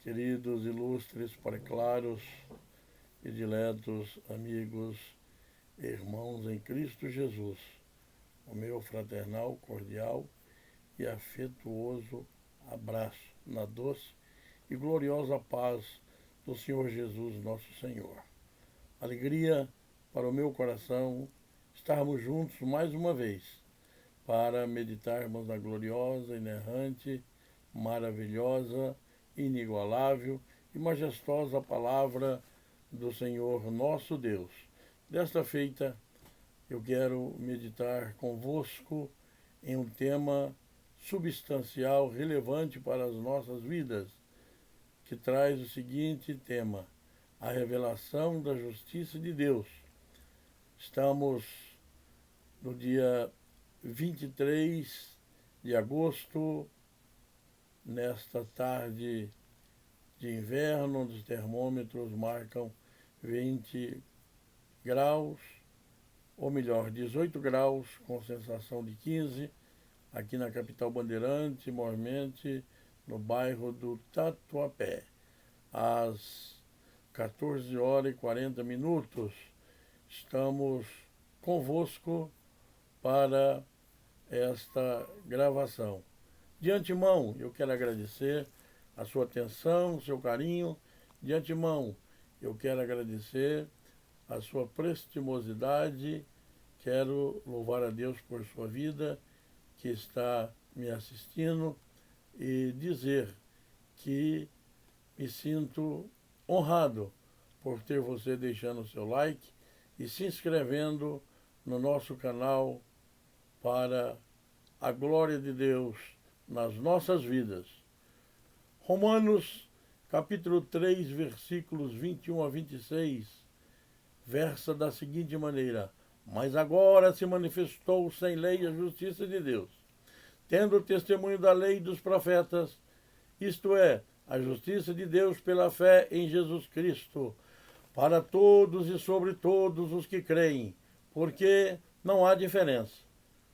Queridos, ilustres, preclaros, prediletos, amigos, irmãos em Cristo Jesus, o meu fraternal, cordial e afetuoso abraço na doce e gloriosa paz do Senhor Jesus, nosso Senhor. Alegria para o meu coração estarmos juntos mais uma vez para meditarmos na gloriosa, inerrante, maravilhosa, inigualável e majestosa palavra do Senhor nosso Deus. Desta feita, eu quero meditar convosco em um tema substancial, relevante para as nossas vidas, que traz o seguinte tema: a revelação da justiça de Deus. Estamos no dia 23 de agosto, nesta tarde de inverno, onde os termômetros marcam 20 graus, ou melhor, 18 graus, com sensação de 15, aqui na capital bandeirante, mormente, no bairro do Tatuapé. Às 14 horas e 40 minutos, estamos convosco para esta gravação. De antemão, eu quero agradecer a sua atenção, o seu carinho. De antemão, eu quero agradecer a sua prestimosidade. Quero louvar a Deus por sua vida, que está me assistindo, e dizer que me sinto honrado por ter você deixando o seu like e se inscrevendo no nosso canal para a glória de Deus nas nossas vidas. Romanos, capítulo 3, versículos 21 a 26, versa da seguinte maneira: mas agora se manifestou sem lei a justiça de Deus, tendo o testemunho da lei e dos profetas, isto é, a justiça de Deus pela fé em Jesus Cristo, para todos e sobre todos os que creem, porque não há diferença,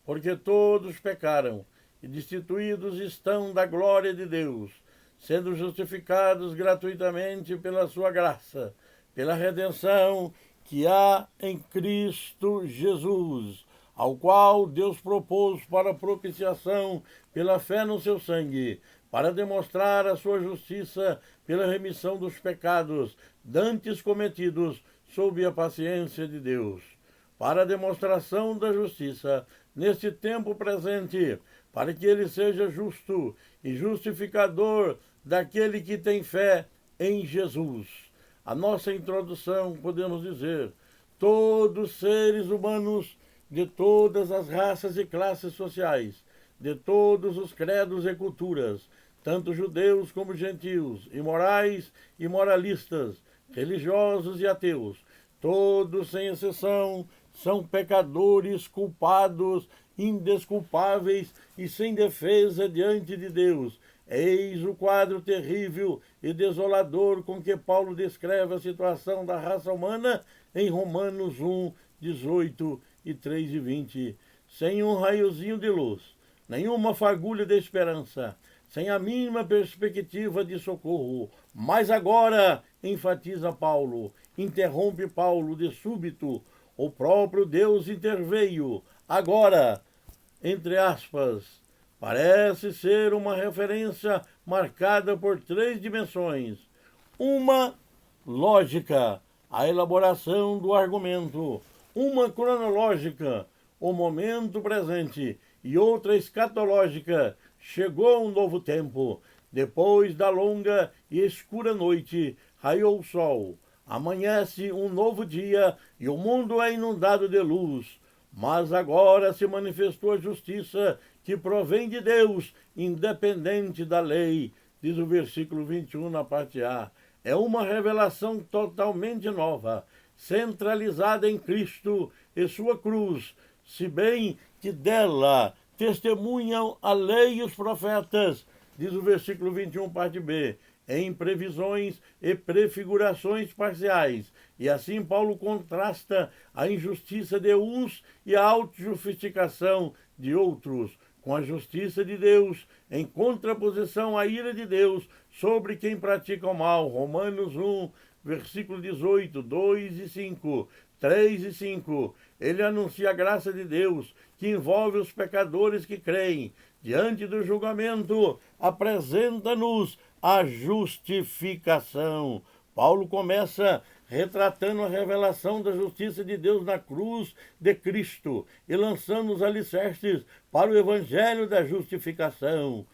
porque todos pecaram e destituídos estão da glória de Deus, sendo justificados gratuitamente pela sua graça, pela redenção que há em Cristo Jesus, ao qual Deus propôs para propiciação pela fé no seu sangue, para demonstrar a sua justiça pela remissão dos pecados dantes cometidos sob a paciência de Deus, para a demonstração da justiça neste tempo presente, para que ele seja justo e justificador daquele que tem fé em Jesus. A nossa introdução, podemos dizer, todos seres humanos de todas as raças e classes sociais, de todos os credos e culturas, tanto judeus como gentios, imorais e moralistas, religiosos e ateus, todos sem exceção são pecadores, culpados, indesculpáveis e sem defesa diante de Deus. Eis o quadro terrível e desolador com que Paulo descreve a situação da raça humana em Romanos 1, 18 e 3 e 20. Sem um raiozinho de luz, nenhuma fagulha de esperança, sem a mínima perspectiva de socorro. Mas agora, enfatiza Paulo, interrompe Paulo de súbito, o próprio Deus interveio. Agora, entre aspas, parece ser uma referência marcada por 3 dimensões. Uma, lógica, a elaboração do argumento. Uma cronológica, o momento presente. E outra escatológica, chegou um novo tempo. Depois da longa e escura noite, raiou o sol. Amanhece um novo dia e o mundo é inundado de luz. Mas agora se manifestou a justiça que provém de Deus, independente da lei, diz o versículo 21 na parte A. É uma revelação totalmente nova, centralizada em Cristo e sua cruz, se bem que dela testemunham a lei e os profetas, diz o versículo 21, parte B, em previsões e prefigurações parciais. E assim Paulo contrasta a injustiça de uns e a autojustificação de outros, com a justiça de Deus, em contraposição à ira de Deus sobre quem pratica o mal. Romanos 1, versículo 18, 2 e 5, 3 e 5. Ele anuncia a graça de Deus, que envolve os pecadores que creem. Diante do julgamento, apresenta-nos a justificação. Paulo começa retratando a revelação da justiça de Deus na cruz de Cristo e lançando os alicerces para o evangelho da justificação.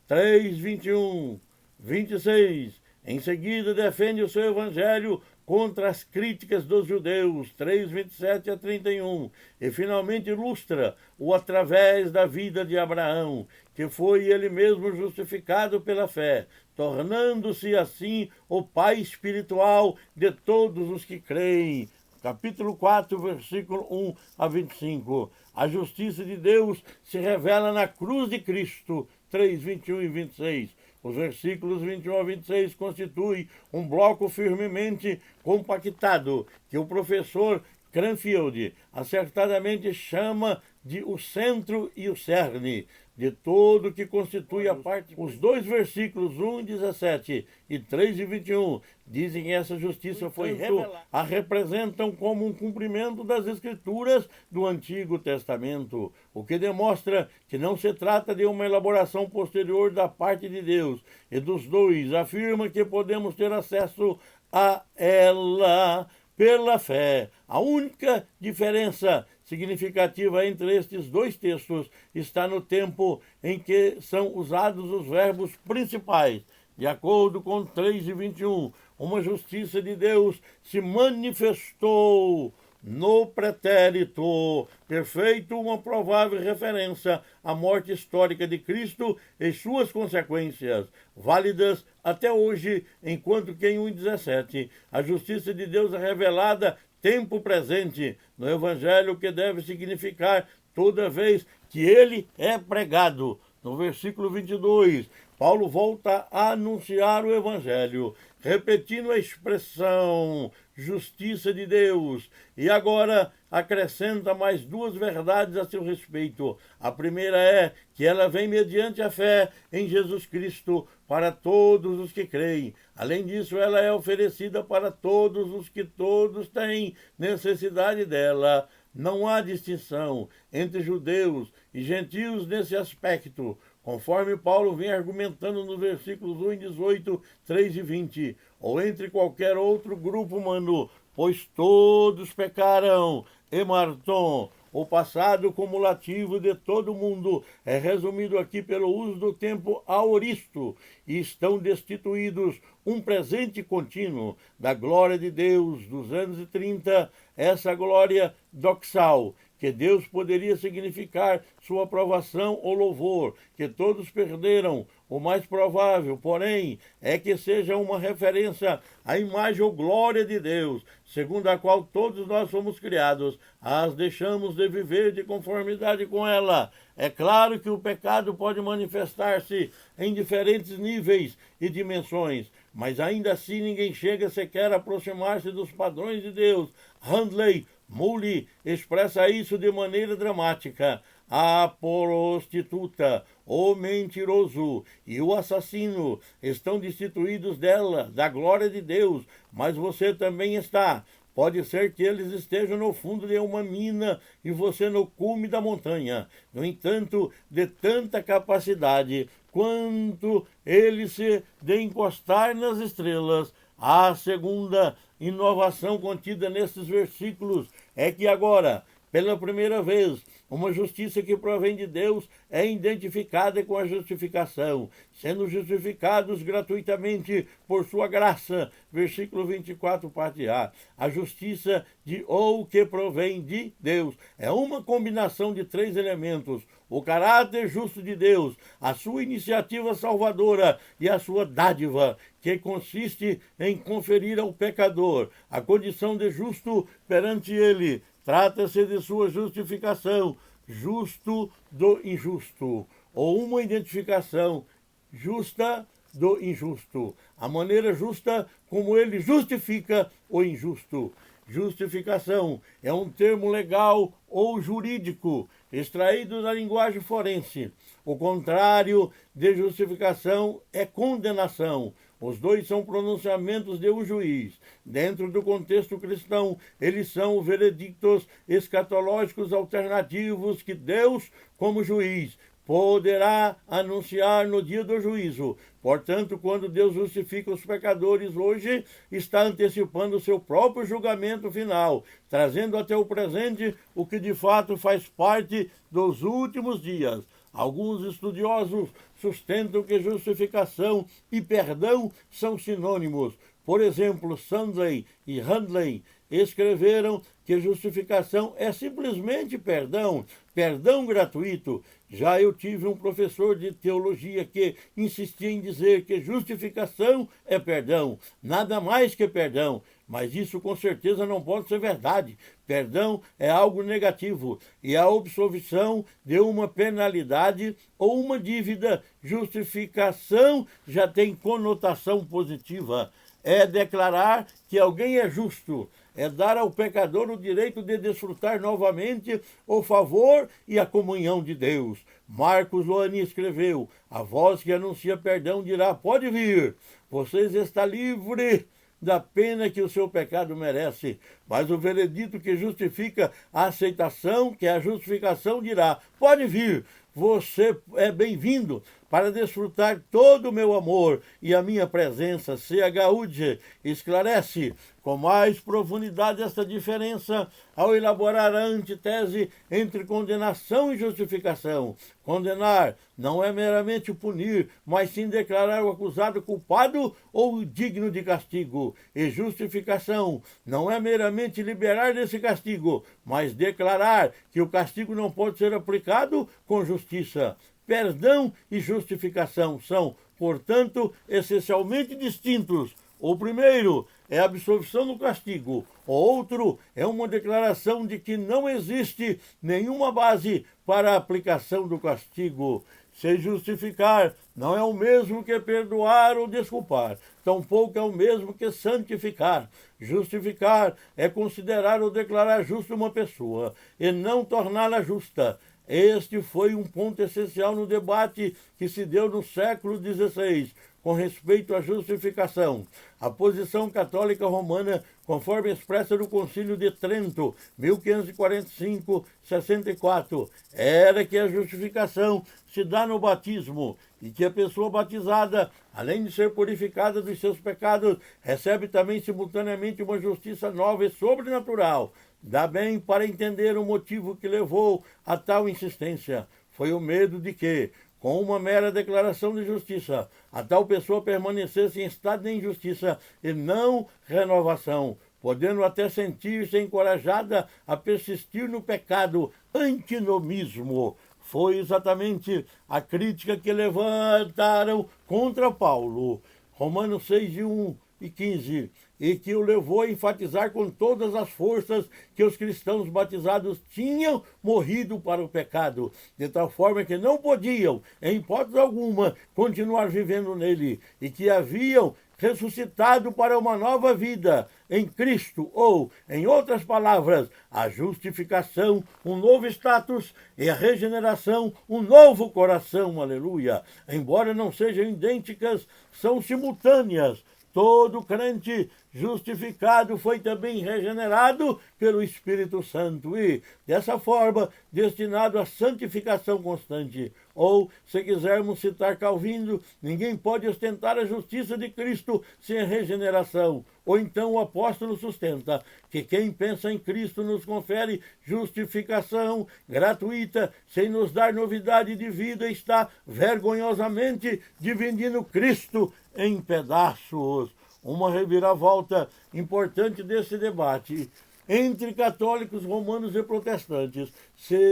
3, 21, 26. Em seguida, defende o seu evangelho contra as críticas dos judeus, 3, 27 a 31. E finalmente ilustra-o através da vida de Abraão, que foi ele mesmo justificado pela fé, tornando-se assim o pai espiritual de todos os que creem. Capítulo 4, versículo 1 a 25. A justiça de Deus se revela na cruz de Cristo, 3, 21 e 26. Os versículos 21 a 26 constituem um bloco firmemente compactado, que o professor Cranfield acertadamente chama de o centro e o cerne de todo que constitui a parte. Os dois versículos 1 e 17 e 3 e 21 dizem que essa justiça foi revelada. A representam como um cumprimento das escrituras do Antigo Testamento, o que demonstra que não se trata de uma elaboração posterior da parte de Deus. E dos dois afirma que podemos ter acesso a ela pela fé. A única diferença significativa entre estes dois textos está no tempo em que são usados os verbos principais. De acordo com 3 e 21, uma justiça de Deus se manifestou no pretérito perfeito, uma provável referência à morte histórica de Cristo e suas consequências, válidas até hoje, enquanto que em 1,17 a justiça de Deus é revelada tempo presente no Evangelho, que deve significar toda vez que ele é pregado. No versículo 22, Paulo volta a anunciar o Evangelho, repetindo a expressão justiça de Deus, e agora acrescenta mais duas verdades a seu respeito. A primeira é que ela vem mediante a fé em Jesus Cristo para todos os que creem. Além disso, ela é oferecida para todos os que todos têm necessidade dela. Não há distinção entre judeus e gentios nesse aspecto, conforme Paulo vem argumentando nos versículos 1 e 18, 3 e 20, ou entre qualquer outro grupo humano, pois todos pecaram. Emarton, o passado cumulativo de todo mundo, é resumido aqui pelo uso do tempo aoristo, e estão destituídos um presente contínuo da glória de Deus dos anos 30, essa glória doxal, que Deus poderia significar sua aprovação ou louvor, que todos perderam. O mais provável, porém, é que seja uma referência à imagem ou glória de Deus, segundo a qual todos nós fomos criados, as deixamos de viver de conformidade com ela. É claro que o pecado pode manifestar-se em diferentes níveis e dimensões, mas ainda assim ninguém chega sequer a aproximar-se dos padrões de Deus. Handley Mully expressa isso de maneira dramática. A prostituta, o mentiroso e o assassino estão destituídos dela, da glória de Deus, mas você também está. Pode ser que eles estejam no fundo de uma mina e você no cume da montanha. No entanto, de tanta capacidade quanto ele se de encostar nas estrelas. A segunda inovação contida nesses versículos é que agora, pela primeira vez, uma justiça que provém de Deus é identificada com a justificação, sendo justificados gratuitamente por sua graça. Versículo 24, parte A. A justiça de ou que provém de Deus é uma combinação de três elementos: o caráter justo de Deus, a sua iniciativa salvadora e a sua dádiva, que consiste em conferir ao pecador a condição de justo perante ele. Trata-se de sua justificação, justo do injusto, ou uma identificação justa do injusto, a maneira justa como ele justifica o injusto. Justificação é um termo legal ou jurídico extraído da linguagem forense. O contrário de justificação é condenação. Os dois são pronunciamentos de um juiz. Dentro do contexto cristão, eles são veredictos escatológicos alternativos que Deus, como juiz, poderá anunciar no dia do juízo. Portanto, quando Deus justifica os pecadores hoje, está antecipando o seu próprio julgamento final, trazendo até o presente o que de fato faz parte dos últimos dias. Alguns estudiosos sustentam que justificação e perdão são sinônimos. Por exemplo, Sandley e Handley escreveram que justificação é simplesmente perdão, perdão gratuito. Já eu tive um professor de teologia que insistia em dizer que justificação é perdão, nada mais que perdão. Mas isso com certeza não pode ser verdade. Perdão é algo negativo e a absolvição de uma penalidade ou uma dívida. Justificação já tem conotação positiva. É declarar que alguém é justo, é dar ao pecador o direito de desfrutar novamente o favor e a comunhão de Deus. Marcos Loani escreveu: a voz que anuncia perdão dirá: pode vir, você está livre da pena que o seu pecado merece. Mas o veredito que justifica a aceitação, que é a justificação, dirá: pode vir, você é bem-vindo para desfrutar todo o meu amor e a minha presença. C.H. Udge esclarece com mais profundidade essa diferença ao elaborar a antítese entre condenação e justificação. Condenar não é meramente punir, mas sim declarar o acusado culpado ou digno de castigo. E justificação não é meramente liberar desse castigo, mas declarar que o castigo não pode ser aplicado com justiça. Perdão e justificação são, portanto, essencialmente distintos. O primeiro é a absolvição do castigo. O outro é uma declaração de que não existe nenhuma base para a aplicação do castigo. Se justificar não é o mesmo que perdoar ou desculpar, tampouco é o mesmo que santificar. Justificar é considerar ou declarar justa uma pessoa e não torná-la justa. Este foi um ponto essencial no debate que se deu no século XVI com respeito à justificação. A posição católica romana, conforme expressa no Concílio de Trento, 1545-64, era que a justificação se dá no batismo e que a pessoa batizada, além de ser purificada dos seus pecados, recebe também simultaneamente uma justiça nova e sobrenatural. Dá bem para entender o motivo que levou a tal insistência. Foi o medo de que, com uma mera declaração de justiça, a tal pessoa permanecesse em estado de injustiça e não renovação, podendo até sentir-se encorajada a persistir no pecado, antinomismo. Foi exatamente a crítica que levantaram contra Paulo. Romanos 6, 1 e 15, e que o levou a enfatizar com todas as forças que os cristãos batizados tinham morrido para o pecado, de tal forma que não podiam, em hipótese alguma, continuar vivendo nele, e que haviam ressuscitado para uma nova vida em Cristo, ou, em outras palavras, a justificação, um novo status, e a regeneração, um novo coração, aleluia. Embora não sejam idênticas, são simultâneas. Todo crente justificado foi também regenerado pelo Espírito Santo e, dessa forma, destinado à santificação constante. Ou, se quisermos citar Calvino, ninguém pode ostentar a justiça de Cristo sem a regeneração. Ou então o apóstolo sustenta que quem pensa em Cristo nos confere justificação gratuita, sem nos dar novidade de vida, está vergonhosamente dividindo Cristo em pedaços. Uma reviravolta importante desse debate entre católicos, romanos e protestantes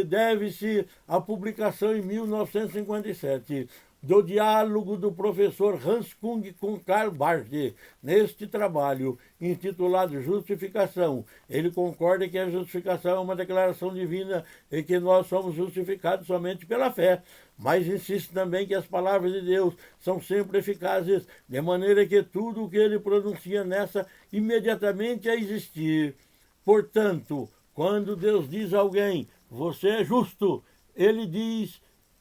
deve-se à publicação em 1957 do diálogo do professor Hans Kung com Karl Barth. Neste trabalho, intitulado Justificação, ele concorda que a justificação é uma declaração divina e que nós somos justificados somente pela fé, mas insiste também que as palavras de Deus são sempre eficazes, de maneira que tudo o que ele pronuncia nessa imediatamente a existir. Portanto, quando Deus diz a alguém, você é justo, ele diz,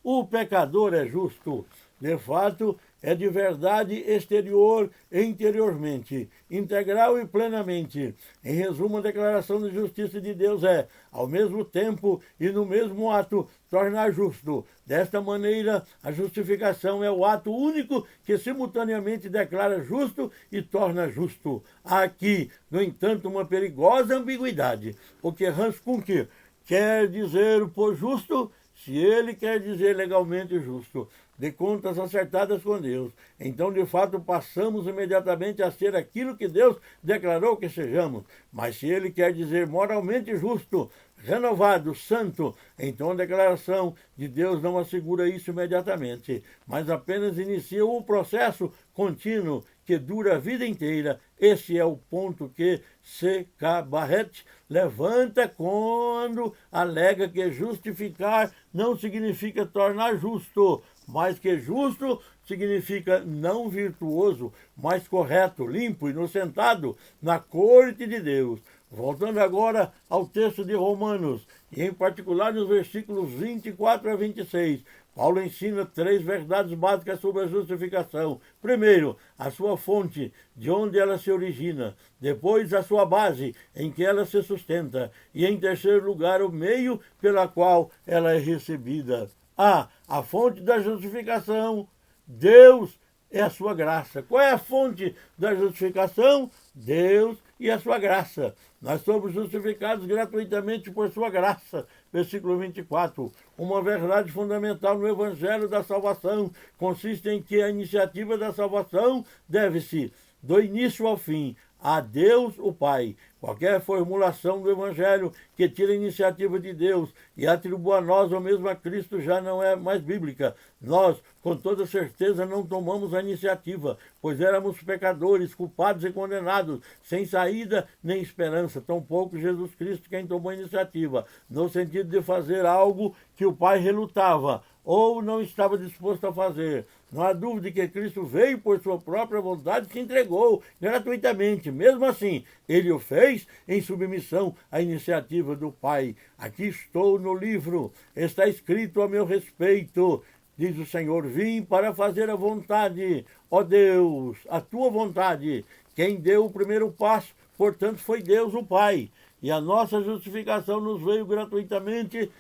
o pecador é justo. De fato, é de verdade exterior e interiormente, integral e plenamente. Em resumo, a declaração de justiça de Deus é, ao mesmo tempo e no mesmo ato, tornar justo. Desta maneira, a justificação é o ato único que simultaneamente declara justo e torna justo. Há aqui, no entanto, uma perigosa ambiguidade. O que Hans Kunk quer dizer por justo, se ele quer dizer legalmente justo, de contas acertadas com Deus, então de fato passamos imediatamente a ser aquilo que Deus declarou que sejamos. Mas se ele quer dizer moralmente justo, renovado, santo, então a declaração de Deus não assegura isso imediatamente, mas apenas inicia um processo contínuo que dura a vida inteira. Esse é o ponto que C.K. Barrett levanta quando alega que justificar não significa tornar justo, mas que justo significa não virtuoso, mas correto, limpo, inocentado na corte de Deus. Voltando agora ao texto de Romanos, e em particular nos versículos 24 a 26, Paulo ensina 3 verdades básicas sobre a justificação. Primeiro, a sua fonte, de onde ela se origina. Depois, a sua base, em que ela se sustenta. E, em terceiro lugar, o meio pela qual ela é recebida. A fonte da justificação, Deus é a sua graça. Qual é a fonte da justificação? Deus e a sua graça. Nós somos justificados gratuitamente por sua graça. Versículo 24. Uma verdade fundamental no Evangelho da salvação consiste em que a iniciativa da salvação deve-se, do início ao fim, a Deus o Pai. Qualquer formulação do Evangelho que tire a iniciativa de Deus e atribua a nós ou mesmo a Cristo já não é mais bíblica. Nós, com toda certeza, não tomamos a iniciativa, pois éramos pecadores, culpados e condenados, sem saída nem esperança. Tampouco Jesus Cristo quem tomou a iniciativa, no sentido de fazer algo que o Pai relutava ou não estava disposto a fazer. Não há dúvida que Cristo veio por sua própria vontade e se entregou gratuitamente. Mesmo assim, ele o fez em submissão à iniciativa do Pai. Aqui estou no livro, está escrito a meu respeito, diz o Senhor, vim para fazer a vontade, ó Deus, a tua vontade. Quem deu o primeiro passo, portanto, foi Deus o Pai. E a nossa justificação nos veio gratuitamente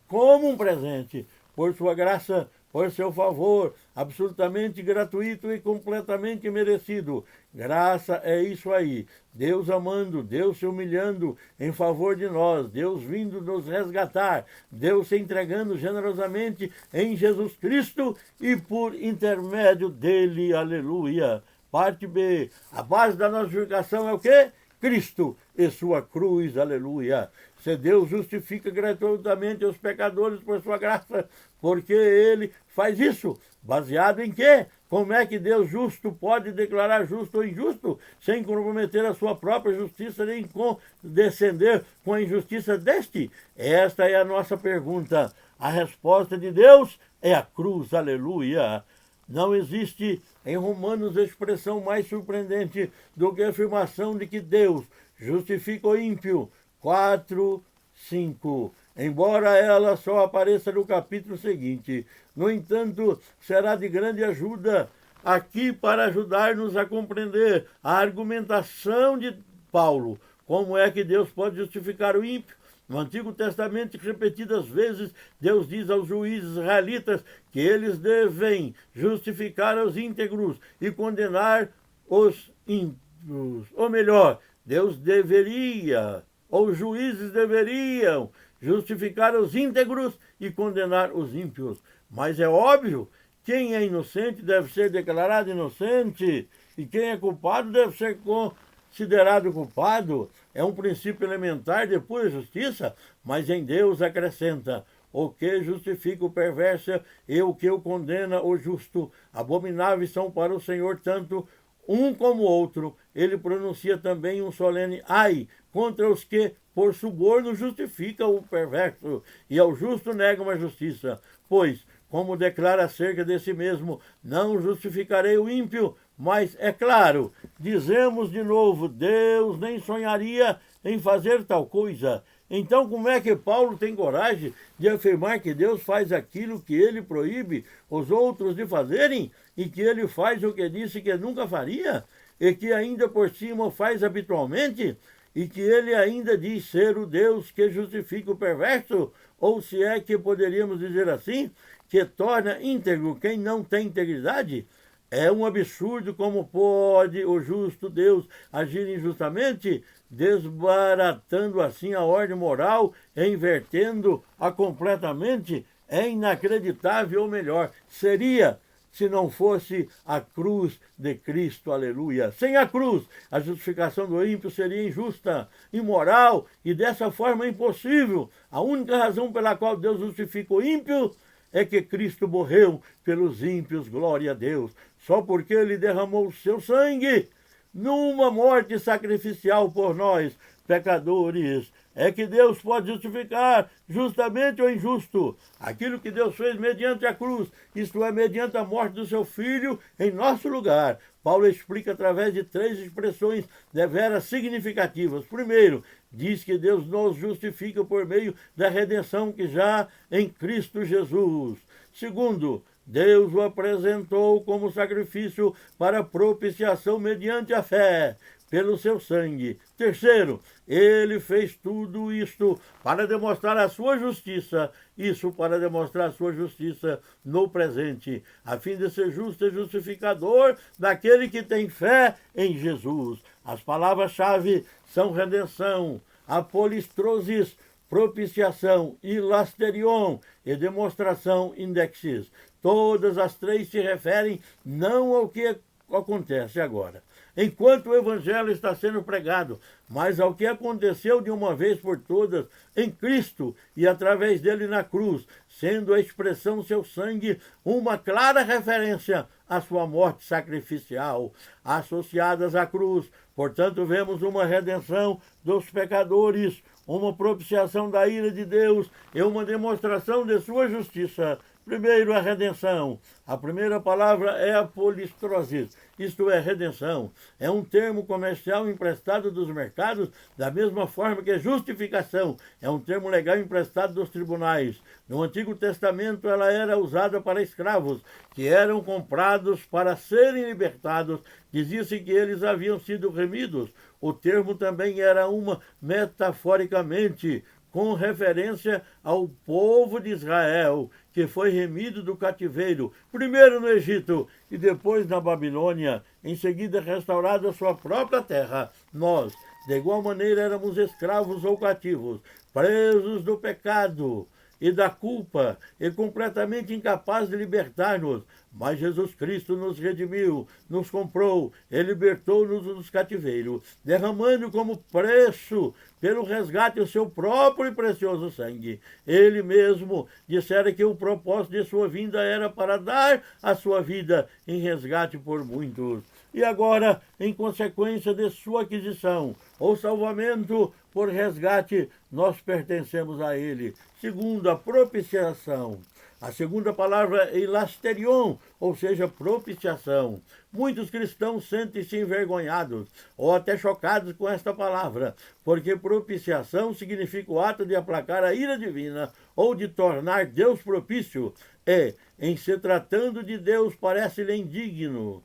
como um presente, por sua graça, por seu favor, absolutamente gratuito e completamente merecido. Graça é isso aí. Deus amando, Deus se humilhando em favor de nós, Deus vindo nos resgatar, Deus se entregando generosamente em Jesus Cristo e por intermédio dele, aleluia. Parte B, a base da nossa justificação é o quê? Cristo e sua cruz, aleluia. Se Deus justifica gratuitamente os pecadores por sua graça, porque ele faz isso, baseado em quê? Como é que Deus justo pode declarar justo ou injusto, sem comprometer a sua própria justiça, nem condescender com a injustiça deste? Esta é a nossa pergunta. A resposta de Deus é a cruz, aleluia. Não existe em Romanos expressão mais surpreendente do que a afirmação de que Deus justifica o ímpio. 4:5. Embora ela só apareça no capítulo seguinte. No entanto, será de grande ajuda aqui para ajudar-nos a compreender a argumentação de Paulo. Como é que Deus pode justificar o ímpio? No Antigo Testamento, repetidas vezes, Deus diz aos juízes israelitas que eles devem justificar os íntegros e condenar os ímpios. Ou melhor, Deus deveria, ou os juízes deveriam, justificar os íntegros e condenar os ímpios. Mas é óbvio, quem é inocente deve ser declarado inocente, e quem é culpado deve ser considerado culpado. É um princípio elementar de pura justiça, mas em Deus acrescenta: o que justifica o perverso e o que o condena o justo. Abomináveis são para o Senhor tanto um como o outro. Ele pronuncia também um solene ai contra os que por suborno justificam o perverso e ao justo negam a justiça. Pois, como declara acerca de si mesmo, não justificarei o ímpio, mas, é claro, dizemos de novo, Deus nem sonharia em fazer tal coisa. Então, como é que Paulo tem coragem de afirmar que Deus faz aquilo que ele proíbe os outros de fazerem e que ele faz o que disse que nunca faria e que ainda por cima faz habitualmente e que ele ainda diz ser o Deus que justifica o perverso, ou se é que poderíamos dizer assim, que torna íntegro quem não tem integridade? É um absurdo como pode o justo Deus agir injustamente, desbaratando assim a ordem moral e invertendo-a completamente. É inacreditável, ou melhor, seria se não fosse a cruz de Cristo, aleluia. Sem a cruz, a justificação do ímpio seria injusta, imoral e dessa forma impossível. A única razão pela qual Deus justifica o ímpio é que Cristo morreu pelos ímpios, glória a Deus. Só porque ele derramou o seu sangue numa morte sacrificial por nós, pecadores, é que Deus pode justificar justamente ou injusto aquilo que Deus fez mediante a cruz, isto é, mediante a morte do seu Filho em nosso lugar. Paulo explica através de 3 expressões deveras significativas. Primeiro, diz que Deus nos justifica por meio da redenção que já em Cristo Jesus. Segundo, Deus o apresentou como sacrifício para propiciação mediante a fé, pelo seu sangue. Terceiro, ele fez tudo isto para demonstrar a sua justiça, isso para demonstrar a sua justiça no presente, a fim de ser justo e justificador daquele que tem fé em Jesus. As palavras-chave são redenção, apolistrosis, propiciação, ilasterion e demonstração indexis. Todas as 3 se referem não ao que acontece agora, enquanto o evangelho está sendo pregado, mas ao que aconteceu de uma vez por todas em Cristo e através dele na cruz, sendo a expressão seu sangue uma clara referência à sua morte sacrificial, associadas à cruz. Portanto, vemos uma redenção dos pecadores, uma propiciação da ira de Deus e uma demonstração de sua justiça. Primeiro, a redenção. A primeira palavra é apolistrosis, isto é, redenção. É um termo comercial emprestado dos mercados, da mesma forma que justificação é um termo legal emprestado dos tribunais. No Antigo Testamento, ela era usada para escravos, que eram comprados para serem libertados. Dizia-se que eles haviam sido remidos. O termo também era uma metaforicamente com referência ao povo de Israel, que foi remido do cativeiro, primeiro no Egito e depois na Babilônia, em seguida restaurado a sua própria terra. Nós, de igual maneira, éramos escravos ou cativos, presos do pecado e da culpa, e completamente incapazes de libertar-nos. Mas Jesus Cristo nos redimiu, nos comprou e libertou-nos dos cativeiros, derramando como preço pelo resgate o seu próprio e precioso sangue. Ele mesmo dissera que o propósito de sua vinda era para dar a sua vida em resgate por muitos. E agora, em consequência de sua aquisição ou salvamento por resgate, nós pertencemos a ele. Segundo, a propiciação. A segunda palavra é ilasterion, ou seja, propiciação. Muitos cristãos sentem-se envergonhados ou até chocados com esta palavra, porque propiciação significa o ato de aplacar a ira divina ou de tornar Deus propício. Em se tratando de Deus, parece-lhe indigno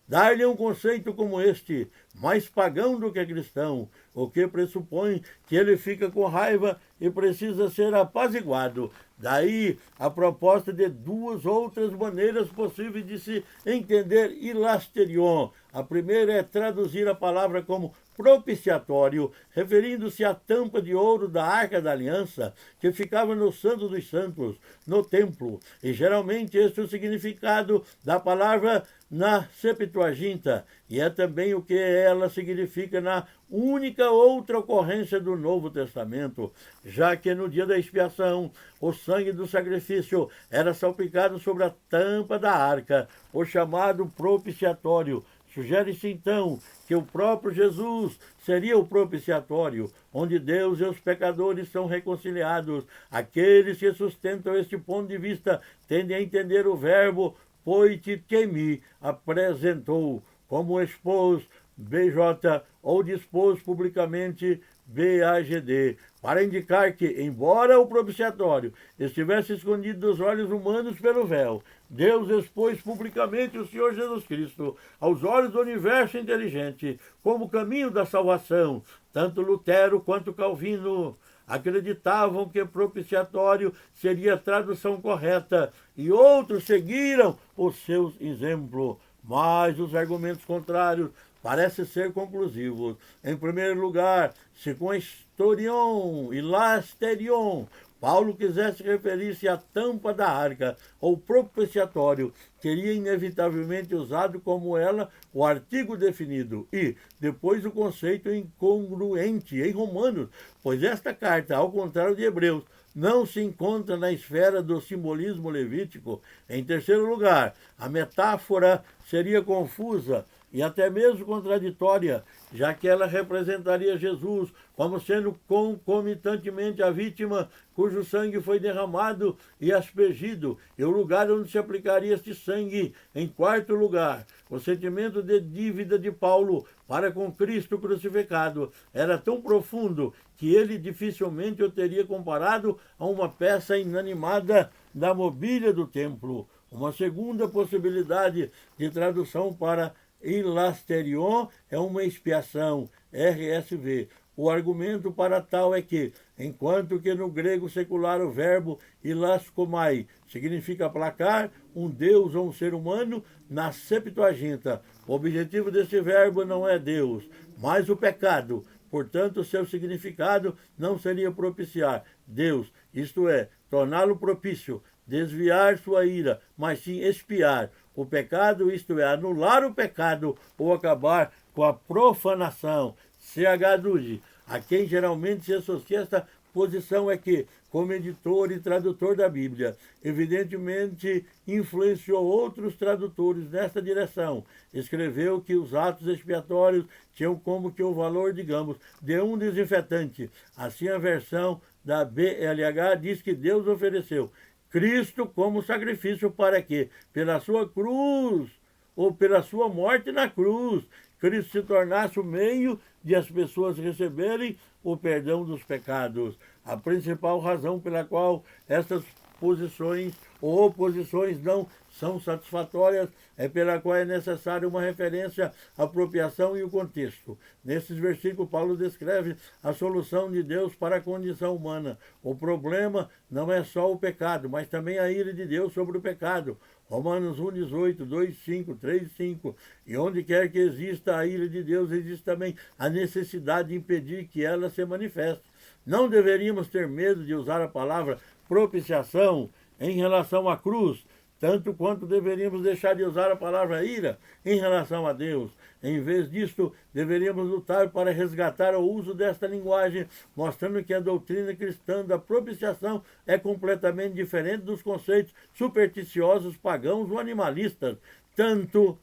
dar-lhe um conceito como este, mais pagão do que cristão, o que pressupõe que ele fica com raiva e precisa ser apaziguado. Daí a proposta de 2 outras maneiras possíveis de se entender ilasterion. A primeira é traduzir a palavra como propiciatório, referindo-se à tampa de ouro da Arca da Aliança, que ficava no Santo dos Santos, no templo. E geralmente este é o significado da palavra na Septuaginta, e é também o que ela significa na única outra ocorrência do Novo Testamento, já que no dia da expiação o sangue do sacrifício era salpicado sobre a tampa da arca, o chamado propiciatório. Sugere-se então que o próprio Jesus seria o propiciatório, onde Deus e os pecadores são reconciliados. Aqueles que sustentam este ponto de vista tendem a entender o verbo poitikemi, apresentou, como expôs, BJ, ou dispôs publicamente, BAGD. para indicar que, embora o propiciatório estivesse escondido dos olhos humanos pelo véu, Deus expôs publicamente o Senhor Jesus Cristo aos olhos do universo inteligente como caminho da salvação. Tanto Lutero quanto Calvino acreditavam que propiciatório seria a tradução correta e outros seguiram os seus exemplos. Mas os argumentos contrários parecem ser conclusivos. Em primeiro lugar, se com historion e lasterion Paulo quisesse referir-se à tampa da arca ou propiciatório, teria inevitavelmente usado como ela o artigo definido e, depois, o conceito incongruente em Romanos, pois esta carta, ao contrário de Hebreus, não se encontra na esfera do simbolismo levítico. Em terceiro lugar, a metáfora seria confusa e até mesmo contraditória, já que ela representaria Jesus como sendo concomitantemente a vítima cujo sangue foi derramado e aspergido, e o lugar onde se aplicaria este sangue. Em quarto lugar, o sentimento de dívida de Paulo para com Cristo crucificado era tão profundo que ele dificilmente o teria comparado a uma peça inanimada da mobília do templo. Uma segunda possibilidade de tradução para ilasterion é uma expiação, RSV. O argumento para tal é que, enquanto que no grego secular o verbo ilaskomai significa aplacar um deus ou um ser humano, na Septuaginta o objetivo desse verbo não é Deus, mas o pecado. Portanto, seu significado não seria propiciar Deus, isto é, torná-lo propício, desviar sua ira, mas sim expiar o pecado, isto é, anular o pecado ou acabar com a profanação. C.H. Drude, a quem geralmente se associa esta posição, é que, como editor e tradutor da Bíblia, evidentemente influenciou outros tradutores nesta direção. Escreveu que os atos expiatórios tinham como que o valor, digamos, de um desinfetante. Assim, a versão da BLH diz que Deus ofereceu Cristo como sacrifício para que, pela sua cruz, ou pela sua morte na cruz, Cristo se tornasse o meio de as pessoas receberem o perdão dos pecados. A principal razão pela qual essas posições ou oposições não são satisfatórias é pela qual é necessária uma referência à apropriação e o contexto. Nesses versículos, Paulo descreve a solução de Deus para a condição humana. O problema não é só o pecado, mas também a ira de Deus sobre o pecado. Romanos 1,18, 2,5, 3,5. E onde quer que exista a ira de Deus, existe também a necessidade de impedir que ela se manifeste. Não deveríamos ter medo de usar a palavra propiciação em relação à cruz, tanto quanto deveríamos deixar de usar a palavra ira em relação a Deus. Em vez disto, deveríamos lutar para resgatar o uso desta linguagem, mostrando que a doutrina cristã da propiciação é completamente diferente dos conceitos supersticiosos pagãos ou animalistas. Tanto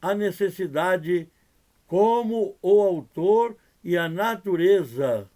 a necessidade como o autor e a natureza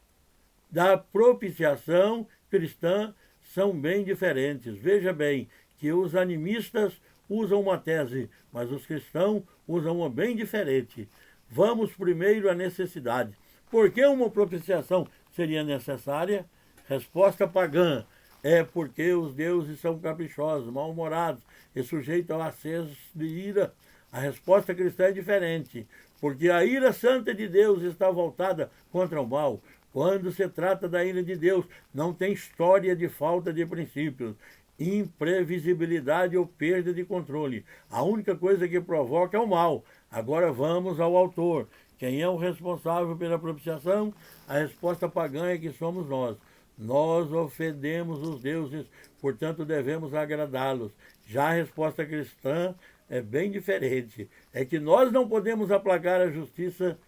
da propiciação cristã são bem diferentes. Veja bem que os animistas usam uma tese, mas os cristãos usam uma bem diferente. Vamos primeiro à necessidade. Por que uma propiciação seria necessária? Resposta pagã. É porque os deuses são caprichosos, mal-humorados e sujeitos ao acesso de ira. A resposta cristã é diferente, porque a ira santa de Deus está voltada contra o mal. Quando se trata da ira de Deus, não tem história de falta de princípios, imprevisibilidade ou perda de controle. A única coisa que provoca é o mal. Agora vamos ao autor. Quem é o responsável pela propiciação? A resposta pagã é que somos nós. Nós ofendemos os deuses, portanto devemos agradá-los. Já a resposta cristã é bem diferente. É que nós não podemos aplacar a justiça,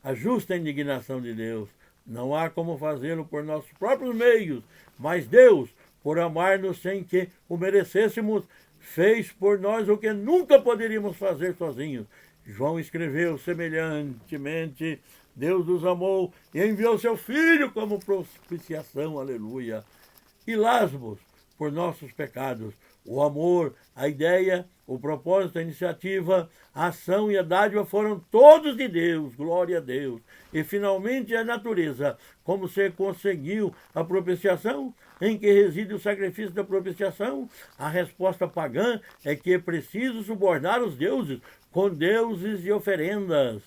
a justa indignação de Deus. Não há como fazê-lo por nossos próprios meios, mas Deus, por amar-nos sem que o merecêssemos, fez por nós o que nunca poderíamos fazer sozinhos. João escreveu semelhantemente: Deus nos amou e enviou seu Filho como propiciação, aleluia. E lasmos, por nossos pecados. O amor, a ideia, o propósito, a iniciativa, a ação e a dádiva foram todos de Deus, glória a Deus. E finalmente a natureza, como se conseguiu a propiciação, em que reside o sacrifício da propiciação, a resposta pagã é que é preciso subornar os deuses com deuses de oferendas,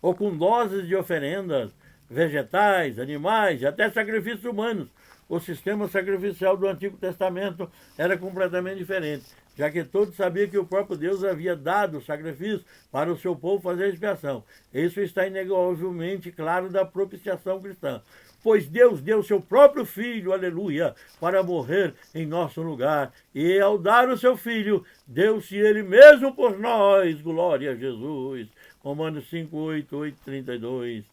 ou com doses de oferendas, vegetais, animais e até sacrifícios humanos. O sistema sacrificial do Antigo Testamento era completamente diferente, já que todos sabiam que o próprio Deus havia dado o sacrifício para o seu povo fazer expiação. Isso está inegavelmente claro da propiciação cristã. Pois Deus deu seu próprio Filho, aleluia, para morrer em nosso lugar. E ao dar o seu Filho, deu-se Ele mesmo por nós, glória a Jesus. Romanos 5, 8, 8, 32.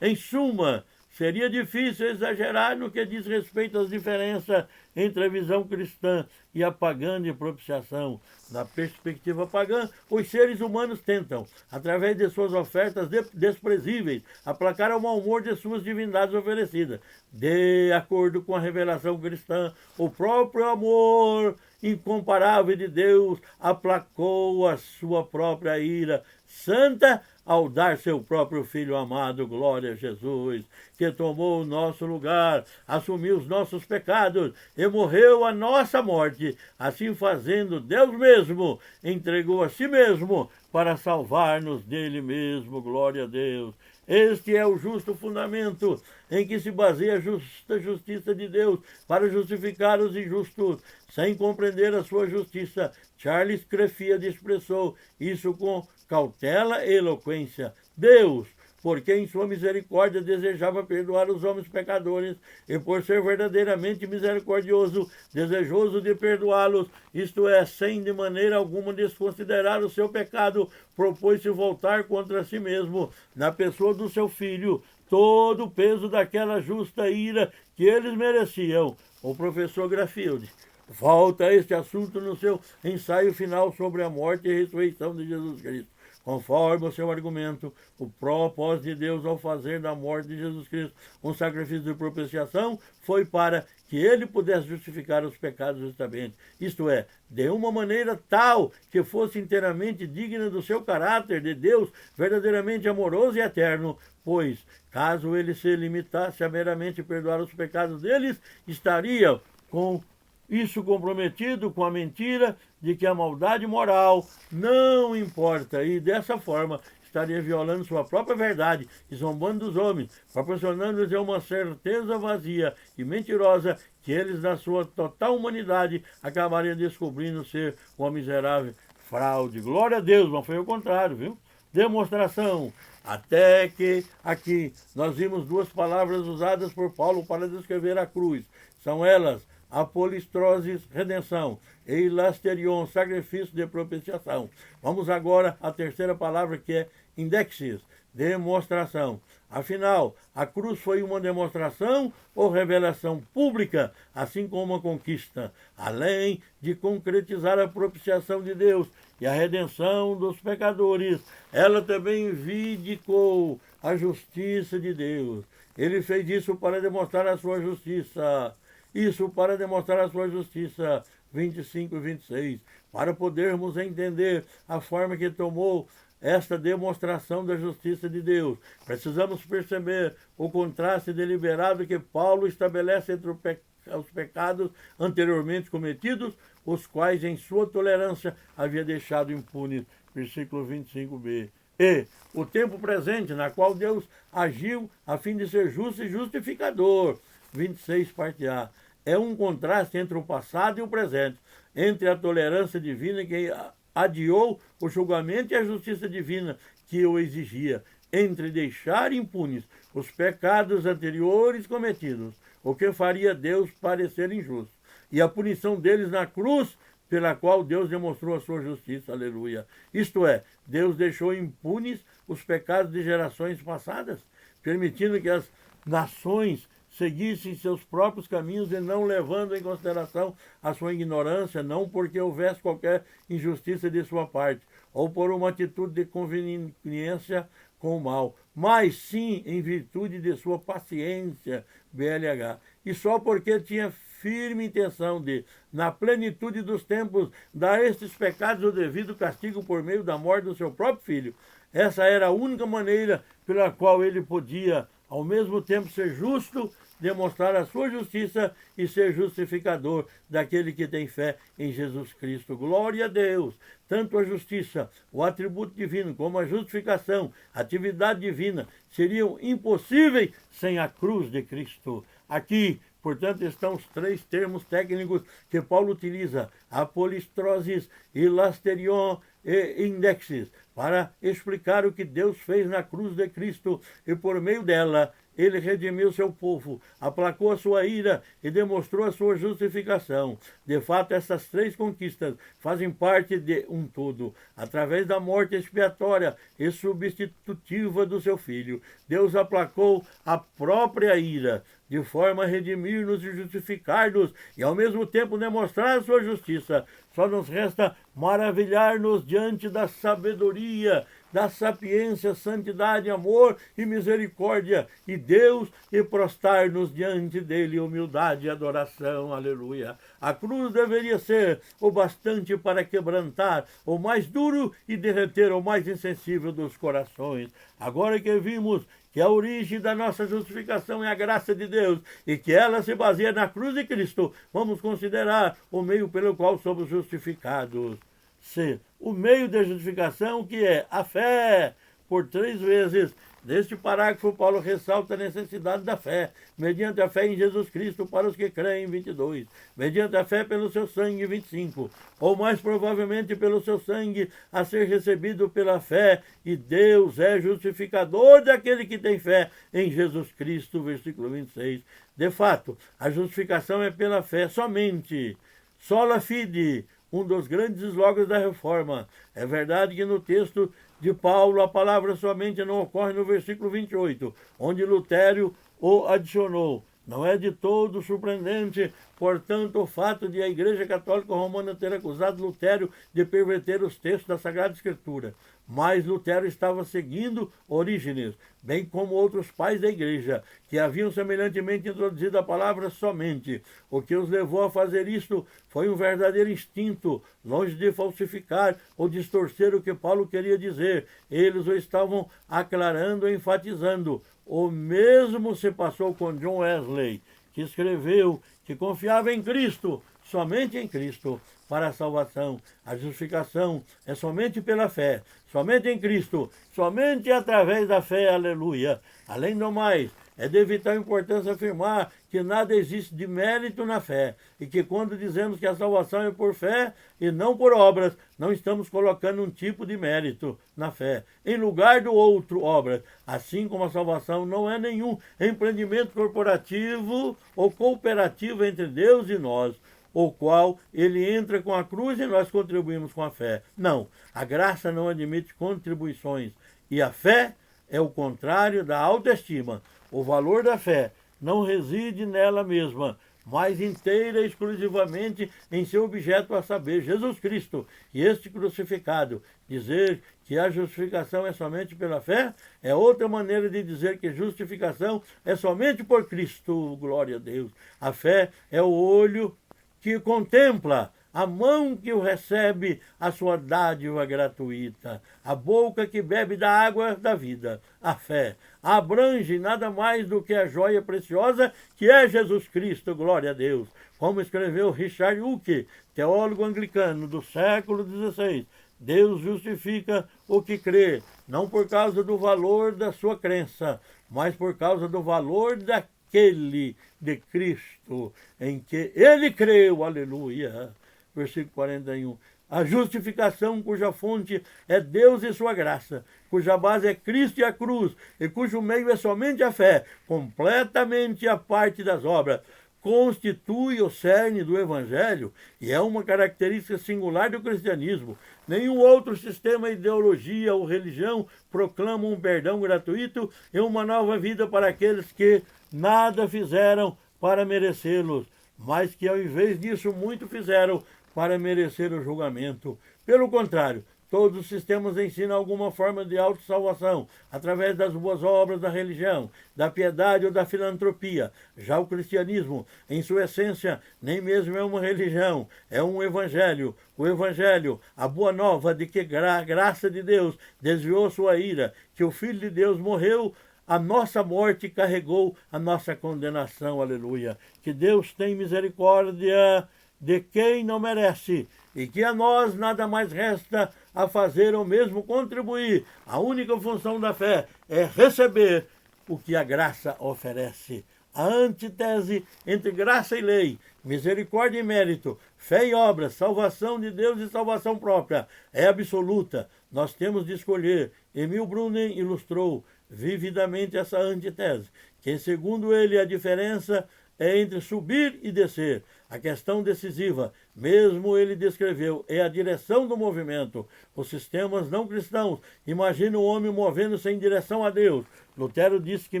Em suma, seria difícil exagerar no que diz respeito às diferenças entre a visão cristã e a pagã de propiciação. Na perspectiva pagã, os seres humanos tentam, através de suas ofertas desprezíveis, aplacar o mau humor de suas divindades oferecidas. De acordo com a revelação cristã, o próprio amor incomparável de Deus aplacou a sua própria ira santa ao dar seu próprio Filho amado, glória a Jesus, que tomou o nosso lugar, assumiu os nossos pecados e morreu a nossa morte. Assim fazendo, Deus mesmo entregou a si mesmo para salvar-nos dele mesmo, glória a Deus. Este é o justo fundamento em que se baseia a justiça de Deus para justificar os injustos. Sem compreender a sua justiça, Charles Crefeld expressou isso com cautela e eloquência. Deus, porque em sua misericórdia desejava perdoar os homens pecadores, e por ser verdadeiramente misericordioso, desejoso de perdoá-los, isto é, sem de maneira alguma desconsiderar o seu pecado, propôs-se voltar contra si mesmo, na pessoa do seu Filho, todo o peso daquela justa ira que eles mereciam. O professor Crefeld volta a este assunto no seu ensaio final sobre a morte e ressurreição de Jesus Cristo. Conforme o seu argumento, o propósito de Deus ao fazer da morte de Jesus Cristo um sacrifício de propiciação foi para que ele pudesse justificar os pecados justamente, isto é, de uma maneira tal que fosse inteiramente digna do seu caráter de Deus, verdadeiramente amoroso e eterno, pois, caso ele se limitasse a meramente perdoar os pecados deles, estaria com isso comprometido com a mentira de que a maldade moral não importa, e dessa forma estaria violando sua própria verdade e zombando dos homens, proporcionando-lhes uma certeza vazia e mentirosa que eles, na sua total humanidade, acabariam descobrindo ser uma miserável fraude. Glória a Deus, mas foi o contrário, viu? Demonstração. Até que aqui nós vimos duas palavras usadas por Paulo para descrever a cruz. São elas apolistrosis, redenção, e ilasterion, sacrifício de propiciação. Vamos agora à terceira palavra, que é indexis, demonstração. Afinal, a cruz foi uma demonstração ou revelação pública, assim como uma conquista, além de concretizar a propiciação de Deus e a redenção dos pecadores. Ela também vindicou a justiça de Deus. Ele fez isso para demonstrar a sua justiça. Isso para demonstrar a sua justiça, 25 e 26, para podermos entender a forma que tomou esta demonstração da justiça de Deus. Precisamos perceber o contraste deliberado que Paulo estabelece entre os pecados anteriormente cometidos, os quais em sua tolerância havia deixado impunes, versículo 25b. E o tempo presente, na qual Deus agiu a fim de ser justo e justificador, 26, parte A. É um contraste entre o passado e o presente, entre a tolerância divina que adiou o julgamento e a justiça divina que o exigia, entre deixar impunes os pecados anteriores cometidos, o que faria Deus parecer injusto, e a punição deles na cruz, pela qual Deus demonstrou a sua justiça, aleluia. Isto é, Deus deixou impunes os pecados de gerações passadas, permitindo que as nações seguissem seus próprios caminhos e não levando em consideração a sua ignorância, não porque houvesse qualquer injustiça de sua parte, ou por uma atitude de conveniência com o mal, mas sim em virtude de sua paciência, BLH, e só porque tinha firme intenção de, na plenitude dos tempos, dar a estes pecados o devido castigo por meio da morte do seu próprio Filho. Essa era a única maneira pela qual ele podia, ao mesmo tempo, ser justo, demonstrar a sua justiça e ser justificador daquele que tem fé em Jesus Cristo. Glória a Deus! Tanto a justiça, o atributo divino, como a justificação, a atividade divina, seriam impossíveis sem a cruz de Cristo. Aqui, portanto, estão os três termos técnicos que Paulo utiliza, apolistrosis, hilasterion e indexis, para explicar o que Deus fez na cruz de Cristo e por meio dela ele redimiu seu povo, aplacou a sua ira e demonstrou a sua justificação. De fato, essas três conquistas fazem parte de um todo. Através da morte expiatória e substitutiva do seu Filho, Deus aplacou a própria ira, de forma a redimir-nos e justificar-nos, e ao mesmo tempo demonstrar a sua justiça. Só nos resta maravilhar-nos diante da sabedoria, da sapiência, santidade, amor e misericórdia e Deus, e prostrar-nos diante dele, humildade e adoração. Aleluia. A cruz deveria ser o bastante para quebrantar o mais duro e derreter o mais insensível dos corações. Agora que vimos que a origem da nossa justificação é a graça de Deus e que ela se baseia na cruz de Cristo, vamos considerar o meio pelo qual somos justificados. C. O meio da justificação, que é a fé. Por 3 vezes, neste parágrafo, Paulo ressalta a necessidade da fé, mediante a fé em Jesus Cristo para os que creem, 22, mediante a fé pelo seu sangue, 25, ou mais provavelmente pelo seu sangue a ser recebido pela fé, e Deus é justificador daquele que tem fé em Jesus Cristo, versículo 26. De fato, a justificação é pela fé somente, sola fide, um dos grandes slogans da Reforma. É verdade que no texto de Paulo a palavra somente não ocorre no versículo 28, onde Lutero o adicionou. Não é de todo surpreendente, portanto, o fato de a Igreja Católica Romana ter acusado Lutero de perverter os textos da Sagrada Escritura. Mas Lutero estava seguindo Orígenes, bem como outros pais da Igreja, que haviam semelhantemente introduzido a palavra somente. O que os levou a fazer isto foi um verdadeiro instinto, longe de falsificar ou distorcer o que Paulo queria dizer. Eles o estavam aclarando e enfatizando. O mesmo se passou com John Wesley, que escreveu que confiava em Cristo, somente em Cristo, para a salvação. A justificação é somente pela fé, somente em Cristo, somente através da fé, aleluia. Além do mais, é de vital importância afirmar que nada existe de mérito na fé, e que quando dizemos que a salvação é por fé e não por obras, não estamos colocando um tipo de mérito na fé, em lugar do outro, obras. Assim como a salvação não é nenhum empreendimento corporativo ou cooperativo entre Deus e nós, o qual ele entra com a cruz e nós contribuímos com a fé. Não, a graça não admite contribuições, e a fé é o contrário da autoestima. O valor da fé não reside nela mesma, mas inteira e exclusivamente em seu objeto, a saber, Jesus Cristo e este crucificado. Dizer que a justificação é somente pela fé é outra maneira de dizer que justificação é somente por Cristo. Glória a Deus. A fé é o olho que contempla, a mão que o recebe, a sua dádiva gratuita, a boca que bebe da água da vida. A fé abrange nada mais do que a joia preciosa que é Jesus Cristo, glória a Deus. Como escreveu Richard Huck, teólogo anglicano do século XVI, Deus justifica o que crê, não por causa do valor da sua crença, mas por causa do valor daquele de Cristo em que ele creu, aleluia. Versículo 41. A justificação cuja fonte é Deus e sua graça, cuja base é Cristo e a cruz, e cujo meio é somente a fé, completamente a parte das obras, constitui o cerne do Evangelho e é uma característica singular do cristianismo. Nenhum outro sistema, ideologia ou religião proclama um perdão gratuito e uma nova vida para aqueles que nada fizeram para merecê-los, mas que ao invés disso muito fizeram para merecer o julgamento. Pelo contrário, Todos os sistemas ensinam alguma forma de autossalvação, através das boas obras da religião, da piedade ou da filantropia. Já o cristianismo, em sua essência, nem mesmo é uma religião, é um evangelho. O evangelho, a boa nova de que a graça de Deus desviou sua ira, que o Filho de Deus morreu a nossa morte, carregou a nossa condenação. Aleluia. Que Deus tem misericórdia de quem não merece, e que a nós nada mais resta a fazer ou mesmo contribuir. A única função da fé é receber o que a graça oferece. A antítese entre graça e lei, misericórdia e mérito, fé e obras, salvação de Deus e salvação própria, é absoluta. Nós temos de escolher. Emil Brunner ilustrou vividamente essa antítese, que segundo ele a diferença é entre subir e descer. A questão decisiva, mesmo ele descreveu, é a direção do movimento. Os sistemas não cristãos imaginam o homem movendo-se em direção a Deus. Lutero disse que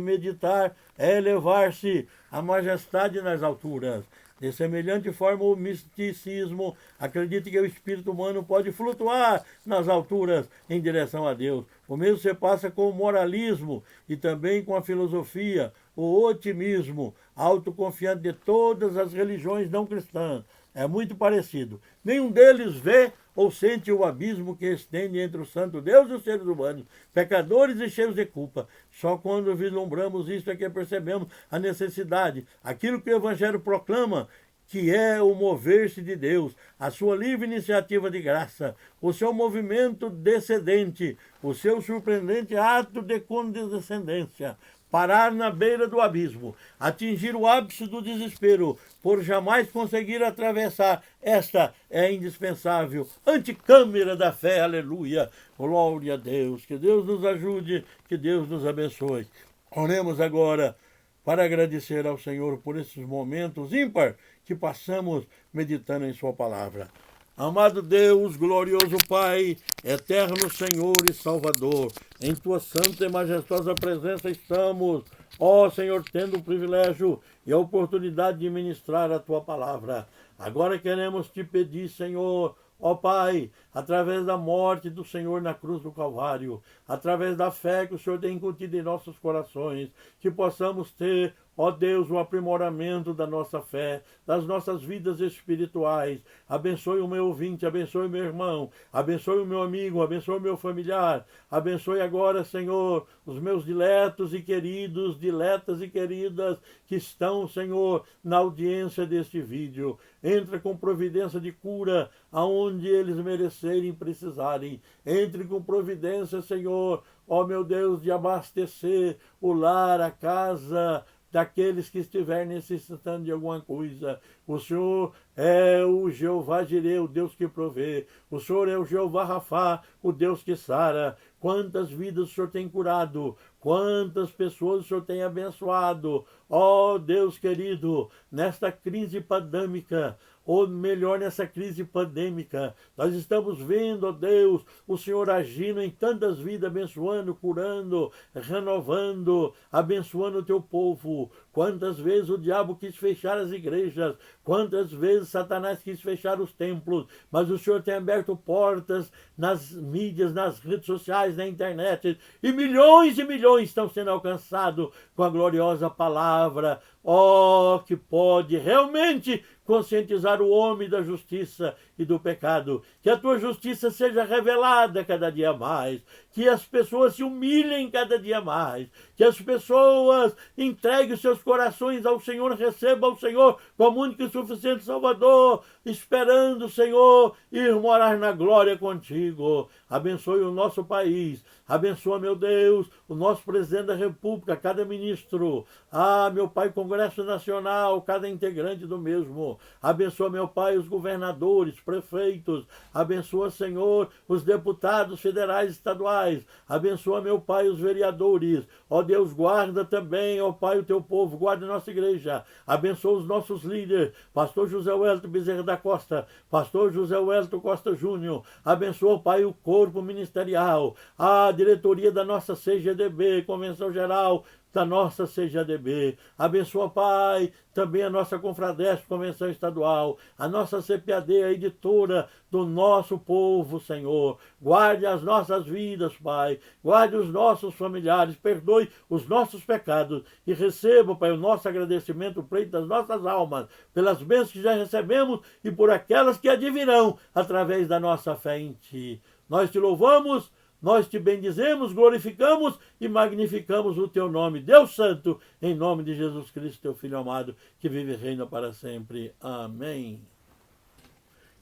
meditar é elevar-se à majestade nas alturas. De semelhante forma, o misticismo acredita que o espírito humano pode flutuar nas alturas em direção a Deus. O mesmo se passa com o moralismo e também com a filosofia, o otimismo autoconfiante de todas as religiões não cristãs. É muito parecido. Nenhum deles vê ou sente o abismo que estende entre o santo Deus e os seres humanos, pecadores e cheios de culpa. Só quando vislumbramos isso é que percebemos a necessidade, aquilo que o Evangelho proclama, que é o mover-se de Deus, a sua livre iniciativa de graça, o seu movimento descendente, o seu surpreendente ato de condescendência, parar na beira do abismo, atingir o ápice do desespero, por jamais conseguir atravessar. Esta é a indispensável anticâmara da fé. Aleluia! Glória a Deus! Que Deus nos ajude, que Deus nos abençoe. Oremos agora para agradecer ao Senhor por esses momentos ímpar que passamos meditando em sua palavra. Amado Deus, glorioso Pai, eterno Senhor e Salvador, em Tua santa e majestosa presença estamos, ó Senhor, tendo o privilégio e a oportunidade de ministrar a Tua palavra. Agora queremos Te pedir, Senhor, ó Pai, através da morte do Senhor na cruz do Calvário, através da fé que o Senhor tem incutido em nossos corações, que possamos ter, ó Deus, o aprimoramento da nossa fé, das nossas vidas espirituais. Abençoe o meu ouvinte, abençoe o meu irmão, abençoe o meu amigo, abençoe o meu familiar. Abençoe agora, Senhor, os meus diletos e queridos, diletas e queridas que estão, Senhor, na audiência deste vídeo. Entra com providência de cura aonde eles merecerem e precisarem. Entre com providência, Senhor, ó meu Deus, de abastecer o lar, a casa daqueles que estiverem necessitando de alguma coisa. O Senhor é o Jeová Jireh, o Deus que provê. O Senhor é o Jeová Rafá, o Deus que sara. Quantas vidas o Senhor tem curado, quantas pessoas o Senhor tem abençoado. Ó Deus querido, nesta crise pandêmica, ou melhor, nessa crise pandêmica, nós estamos vendo, ó Deus, o Senhor agindo em tantas vidas, abençoando, curando, renovando, abençoando o teu povo. Quantas vezes o diabo quis fechar as igrejas, quantas vezes Satanás quis fechar os templos, mas o Senhor tem aberto portas nas mídias, nas redes sociais, na internet, e milhões estão sendo alcançados com a gloriosa palavra, ó, que pode realmente conscientizar o homem da justiça e do pecado. Que a tua justiça seja revelada cada dia mais. Que as pessoas se humilhem cada dia mais. Que as pessoas entreguem os seus corações ao Senhor, recebam ao Senhor como único e suficiente Salvador, esperando, Senhor, ir morar na glória contigo. Abençoe o nosso país. Abençoa, meu Deus, o nosso presidente da República, cada ministro. Ah, meu Pai, Congresso Nacional, cada integrante do mesmo. Abençoa, meu Pai, os governadores, prefeitos. Abençoa, Senhor, os deputados federais e estaduais. Abençoa, meu Pai, os vereadores. Ó Deus, guarda também, ó Pai, o teu povo. Guarda a nossa igreja. Abençoa os nossos líderes. Pastor José Wellington Bezerra da Costa. Pastor José Wellington Costa Júnior. Abençoa, Pai, o corpo ministerial. A diretoria da nossa CGDB, Convenção Geral da nossa CGADB. Abençoa, Pai, também a nossa Confradesp, Convenção Estadual, a nossa CPAD, a editora do nosso povo, Senhor. Guarde as nossas vidas, Pai. Guarde os nossos familiares, perdoe os nossos pecados e receba, Pai, o nosso agradecimento, o pleito das nossas almas, pelas bênçãos que já recebemos e por aquelas que advirão através da nossa fé em Ti. Nós te louvamos, nós te bendizemos, glorificamos e magnificamos o teu nome, Deus Santo, em nome de Jesus Cristo, teu Filho amado, que vive e reina para sempre. Amém.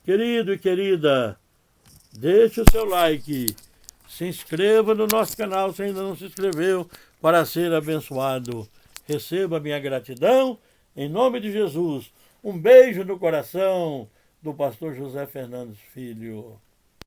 Querido e querida, deixe o seu like, se inscreva no nosso canal se ainda não se inscreveu, para ser abençoado. Receba minha gratidão, em nome de Jesus. Um beijo no coração do pastor José Fernandes Filho.